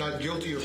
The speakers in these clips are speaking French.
Not guilty of.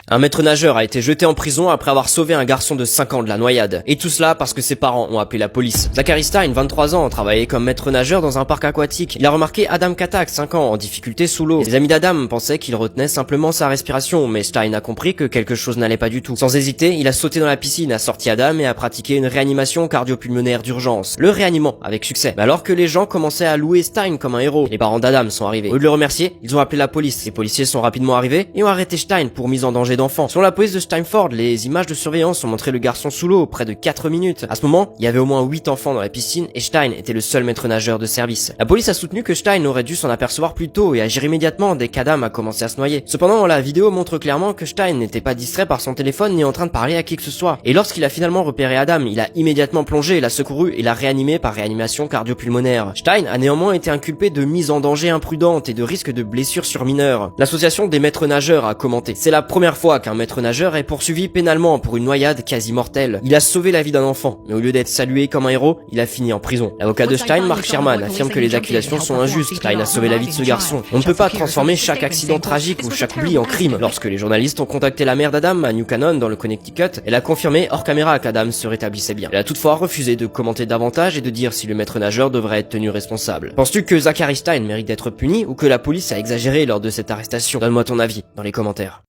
Un maître nageur a été jeté en prison après avoir sauvé un garçon de 5 ans de la noyade. Et tout cela parce que ses parents ont appelé la police. Zachary Stein, 23 ans, travaillait comme maître nageur dans un parc aquatique. Il a remarqué Adam Katak, 5 ans, en difficulté sous l'eau. Les amis d'Adam pensaient qu'il retenait simplement sa respiration, mais Stein a compris que quelque chose n'allait pas du tout. Sans hésiter, il a sauté dans la piscine, a sorti Adam et a pratiqué une réanimation cardio-pulmonaire d'urgence. Le réanimant avec succès. Mais alors que les gens commençaient à louer Stein comme un héros, les parents d'Adam sont arrivés. Au lieu de le remercier, ils ont appelé la police. Les policiers sont rapidement arrivés et ont arrêté Stein pour mise en danger d'enfant. Selon la police de Steinford, les images de surveillance ont montré le garçon sous l'eau près de 4 minutes. À ce moment, il y avait au moins 8 enfants dans la piscine et Stein était le seul maître nageur de service. La police a soutenu que Stein aurait dû s'en apercevoir plus tôt et agir immédiatement dès qu'Adam a commencé à se noyer. Cependant, la vidéo montre clairement que Stein n'était pas distrait par son téléphone ni en train de parler à qui que ce soit. Et lorsqu'il a finalement repéré Adam, il a immédiatement plongé, l'a secouru et l'a réanimé par réanimation cardio-pulmonaire. Stein a néanmoins été inculpé de mise en danger imprudente et de risque de blessure sur mineur. L'association des maîtres nageurs a commenté: c'est la première fois qu'un maître nageur est poursuivi pénalement pour une noyade quasi mortelle. Il a sauvé la vie d'un enfant, mais au lieu d'être salué comme un héros, il a fini en prison. L'avocat de Stein, Mark Sherman, affirme que les accusations sont injustes. Stein a sauvé la vie de ce garçon. On ne peut pas transformer chaque accident tragique ou chaque oubli en crime. Lorsque les journalistes ont contacté la mère d'Adam à New Canaan dans le Connecticut, elle a confirmé hors caméra qu'Adam se rétablissait bien. Elle a toutefois refusé de commenter davantage et de dire si le maître nageur devrait être tenu responsable. Penses-tu que Zachary Stein mérite d'être puni ou que la police a exagéré lors de cette arrestation? Donne-moi ton avis dans les commentaires.